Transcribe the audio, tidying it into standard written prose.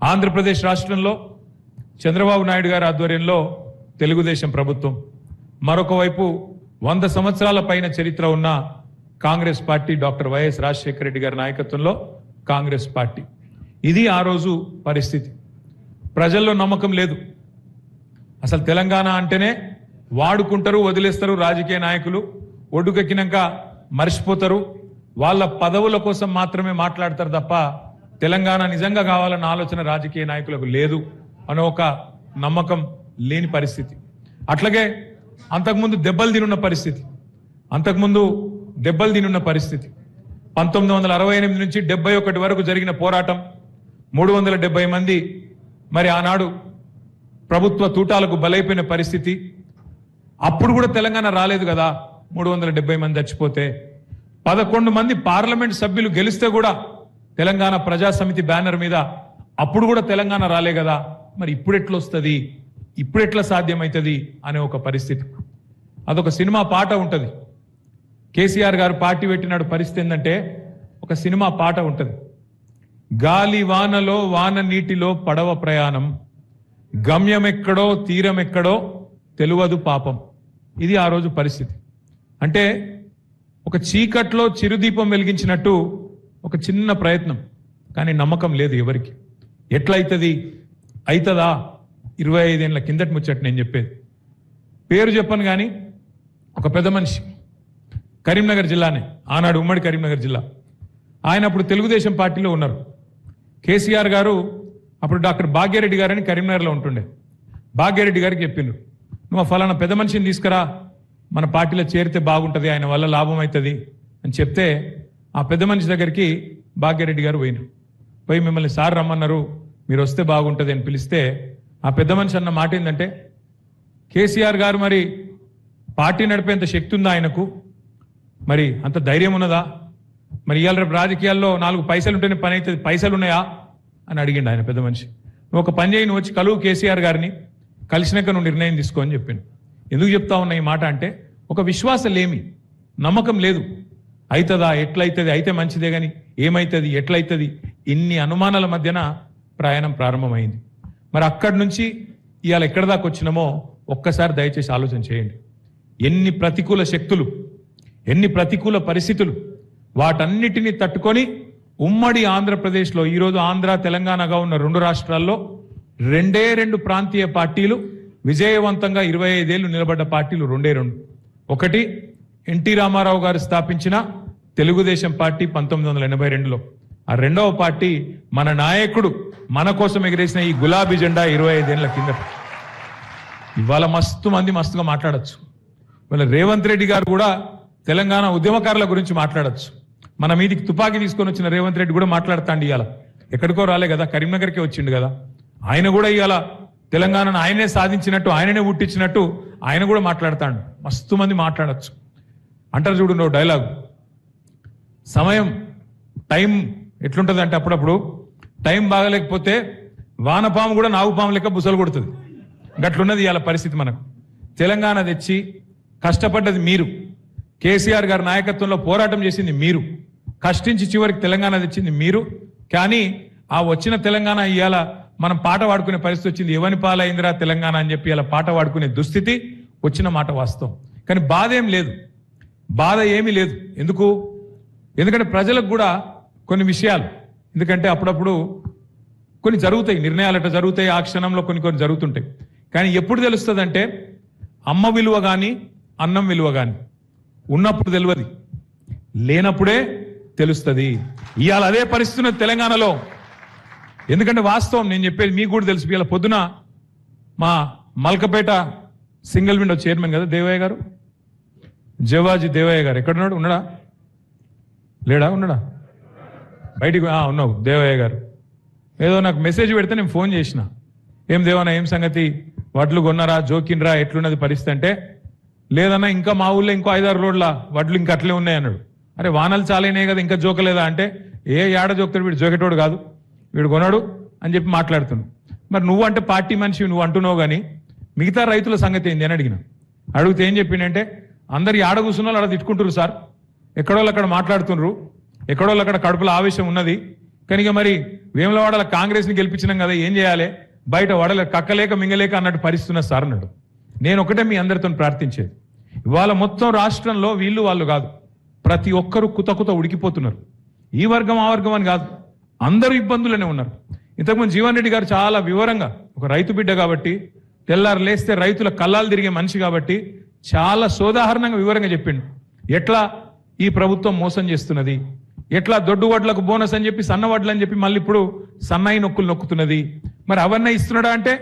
ఆంధ్రప్రదేశ్ రాష్ట్రంలో చంద్రబాబు నాయుడు గారి ఆధ్వర్యంలో తెలుగుదేశం ప్రభుత్వం, మరొక వైపు 100 సంవత్సరాల పైన చరిత్ర ఉన్న Congress party, doctor YS Rajasekhara Reddy గారి నాయకత్వంలో కాంగ్రెస్ పార్టీ. ఇది ఆ రోజు పరిస్థితి. ప్రజల్లో నమ్మకం లేదు. అసలు తెలంగాణ అంటేనే వాడుకుంటారు, వదిలేస్తారు రాజకీయ నాయకులు. ఒడ్డుకెక్కినాక మర్చిపోతారు. వాళ్ళ పదవుల కోసం మాత్రమే మాట్లాడతారు తప్ప తెలంగాణ నిజంగా కావాలన్న ఆలోచన రాజకీయ నాయకులకు లేదు అనే ఒక నమ్మకం లేని పరిస్థితి. అట్లాగే అంతకుముందు దెబ్బలు తినున్న పరిస్థితి 1968 నుంచి 71 వరకు జరిగిన పోరాటం, 370 మంది మరి ఆనాడు ప్రభుత్వ తూటాలకు బలైపోయిన పరిస్థితి. అప్పుడు కూడా తెలంగాణ రాలేదు కదా. 370 మంది చచ్చిపోతే 11 మంది పార్లమెంట్ సభ్యులు గెలిస్తే కూడా తెలంగాణ ప్రజా సమితి బ్యానర్ మీద అప్పుడు కూడా తెలంగాణ రాలే కదా. మరి ఇప్పుడు ఎట్లా వస్తుంది, ఇప్పుడు ఎట్లా సాధ్యమవుతుంది అనే ఒక పరిస్థితి. అదొక సినిమా పాట ఉంటుంది. కేసీఆర్ గారు పార్టీ పెట్టినాడు. పరిస్థితి ఏంటంటే ఒక సినిమా పాట ఉంటుంది. గాలి వానలో వాన నీటిలో పడవ ప్రయాణం, గమ్యమెక్కడో తీరమెక్కడో తెలువదు పాపం. ఇది ఆ రోజు పరిస్థితి. అంటే ఒక చీకట్లో చిరుదీపం వెలిగించినట్టు ఒక చిన్న ప్రయత్నం, కానీ నమ్మకం లేదు ఎవరికి. ఎట్లయితుంది, అవుతుందా? 25 ఏళ్ళ కిందటి ముచ్చట నేను చెప్పేది. పేరు చెప్పను కానీ ఒక పెద్ద మనిషి, కరీంనగర్ జిల్లానే, ఆనాడు ఉమ్మడి కరీంనగర్ జిల్లా. ఆయన అప్పుడు తెలుగుదేశం పార్టీలో ఉన్నారు. కేసీఆర్ గారు అప్పుడు డాక్టర్ భాగ్యరెడ్డి గారని కరీంనగర్లో ఉంటుండే. భాగ్యరెడ్డి గారికి చెప్పిండ్రు, నువ్వు ఫలానా పెద్ద మనిషిని తీసుకురా, మన పార్టీలో చేరితే బాగుంటుంది, ఆయన వల్ల లాభం అవుతుంది అని చెప్తే ఆ పెద్ద మనిషి దగ్గరికి భాగ్యరెడ్డి గారు పోయి మిమ్మల్ని సార్ రమ్మన్నారు, మీరు వస్తే బాగుంటుంది అని పిలిస్తే ఆ పెద్ద మనిషి అన్న మాట ఏంటంటే, కేసీఆర్ గారు మరి పార్టీ నడిపేంత శక్తి ఉందా ఆయనకు, మరి అంత ధైర్యం ఉన్నదా, మరి ఇవాళ రేపు రాజకీయాల్లో 4 పైసలు ఉంటేనే పని అవుతుంది, పైసలు ఉన్నాయా అని అడిగిండు ఆయన పెద్ద మనిషి. నువ్వు ఒక పని చేయి, నువ్వు వచ్చి కలువు కేసీఆర్ గారిని, కలిసినాక నువ్వు నిర్ణయం తీసుకో అని చెప్పిండు. ఎందుకు చెప్తా ఉన్నా ఈ మాట అంటే, ఒక విశ్వాసం లేమి, నమ్మకం లేదు. అవుతుందా, ఎట్లయితుంది, అయితే మంచిదే కానీ ఏమవుతుంది, ఎట్లయితుంది, ఇన్ని అనుమానాల మధ్యన ప్రయాణం ప్రారంభమైంది. మరి అక్కడి నుంచి ఇవాళ ఎక్కడి దాకా వచ్చినామో ఒక్కసారి దయచేసి ఆలోచన చేయండి. ఎన్ని ప్రతికూల శక్తులు, ఎన్ని ప్రతికూల పరిస్థితులు, వాటన్నిటినీ తట్టుకొని ఉమ్మడి ఆంధ్రప్రదేశ్లో ఈరోజు ఆంధ్ర తెలంగాణగా ఉన్న 2 రాష్ట్రాల్లో 2 ప్రాంతీయ పార్టీలు విజయవంతంగా 25 ఏళ్లు నిలబడ్డ పార్టీలు 2. ఒకటి ఎన్టీ రామారావు గారు స్థాపించిన తెలుగుదేశం పార్టీ 1982లో. ఆ 2వ పార్టీ మన నాయకుడు మన కోసం ఎగిరేసిన ఈ గులాబీ జెండా 25 ఏళ్ల కిందట. ఇవాళ మస్తుగా మాట్లాడచ్చు. ఇవాళ రేవంత్ రెడ్డి గారు కూడా తెలంగాణ ఉద్యమకారుల గురించి మాట్లాడచ్చు. మన మీదికి తుపాకీ తీసుకొని వచ్చిన రేవంత్ రెడ్డి కూడా మాట్లాడతాండి. ఇవాళ ఎక్కడికో రాలే కదా, కరీంనగర్కే వచ్చిండు కదా. ఆయన కూడా ఇవాళ తెలంగాణను ఆయనే సాధించినట్టు, ఆయననే పుట్టించినట్టు ఆయన కూడా మాట్లాడతాడు. మస్తు మంది మాట్లాడచ్చు. అంటారు చూడు డైలాగ్, సమయం టైం ఎట్లుంటుంది అంటే అప్పుడప్పుడు టైం బాగలేకపోతే వానపాము కూడా నాగుపాము లెక్క బుసలు కొడుతుంది. గట్లున్నది ఇవాళ పరిస్థితి. మనకు తెలంగాణ తెచ్చి కష్టపడ్డది మీరు, కేసీఆర్ గారి నాయకత్వంలో పోరాటం చేసింది మీరు, కష్టించి చివరికి తెలంగాణ తెచ్చింది మీరు. కానీ ఆ వచ్చిన తెలంగాణ ఇవాళ మనం పాట పాడుకునే పరిస్థితి వచ్చింది. ఎవని పాలైందిరా తెలంగాణ అని చెప్పి ఇలా పాట పాడుకునే దుస్థితి వచ్చిన మాట వాస్తవం. కానీ బాధ ఏమీ లేదు. ఎందుకంటే ప్రజలకు కూడా కొన్ని విషయాలు, ఎందుకంటే అప్పుడప్పుడు కొన్ని జరుగుతాయి, నిర్ణయాలు అట్లా జరుగుతాయి, ఆ క్షణంలో కొన్ని జరుగుతుంటాయి. కానీ ఎప్పుడు తెలుస్తుంది అంటే అమ్మ విలువ కానీ అన్నం విలువ కానీ ఉన్నప్పుడు తెలియదు, లేనప్పుడే తెలుస్తుంది. ఇవాళ అదే పరిస్థితి తెలంగాణలో. ఎందుకంటే వాస్తవం నేను చెప్పేది మీకు కూడా తెలుసు. ఇవాళ పొద్దున మా మల్కపేట సింగిల్ విండో చైర్మన్ కదా దేవయ్య గారు, జవాజీ దేవయ్య గారు ఎక్కడున్నాడు? ఉన్నాడా లేడా? ఉన్నాడా? బయటికి ఉన్నావు దేవయ్య గారు. ఏదో నాకు మెసేజ్ పెడితే నేను ఫోన్ చేసిన, ఏం దేవనా ఏం సంగతి, వడ్లు కొన్నారా, జోకిన్రా, ఎట్లున్నది పరిస్థితి అంటే, లేదన్నా ఇంకా మా ఊళ్ళో ఇంకో 5-6 రోడ్ల వడ్లు ఇంకా అట్లే ఉన్నాయి అన్నాడు. అరే వానలు చాలైనాయి కదా ఇంకా జోకలేదా అంటే, ఏడ జోకుతాడు వీడు, జోకేటోడు కాదు, వీడు కొన్నాడు అని చెప్పి మాట్లాడుతున్నాడు. మరి నువ్వు అంటే పార్టీ మనిషి నువ్వు అంటున్నావు కానీ మిగతా రైతుల సంగతి ఏంది అని అడిగితే ఏం చెప్పిండంటే, అందరు ఆడ కూర్చున్న వాళ్ళు ఆడ తిట్టుకుంటారు సార్, ఎక్కడోళ్ళు అక్కడ మాట్లాడుతున్నారు, ఎక్కడోళ్ళు అక్కడ కడుపులో ఆవేశం ఉన్నది, కనుక మరి వేములవాడల కాంగ్రెస్ని గెలిపించినాం కదా ఏం చేయాలి, బయట వడలే కక్కలేక మింగలేక అన్నట్టు పరిస్థితున్న సార్ అన్నాడు. నేను ఒకటే మీ అందరితో ప్రార్థించేది, ఇవాళ మొత్తం రాష్ట్రంలో వీళ్ళు వాళ్ళు కాదు, ప్రతి ఒక్కరూ కుత ఉడికిపోతున్నారు. ఈ వర్గం ఆ వర్గం అని కాదు, అందరూ ఇబ్బందులనే ఉన్నారు. ఇంతకుముందు జీవన్ రెడ్డి గారు చాలా వివరంగా, ఒక రైతు బిడ్డ కాబట్టి, తెల్లారు లేస్తే రైతుల కళ్ళాలు తిరిగే మనిషి కాబట్టి చాలా సోదాహరణంగా వివరంగా చెప్పిండు ఎట్లా ఈ ప్రభుత్వం మోసం చేస్తున్నది, ఎట్లా దొడ్డు వడ్లకు బోనస్ అని చెప్పి సన్న వడ్లు అని చెప్పి మళ్ళీ ఇప్పుడు సన్నాయి నొక్కులు నొక్కుతున్నది. మరి అవన్నీ ఇస్తున్నాడా అంటే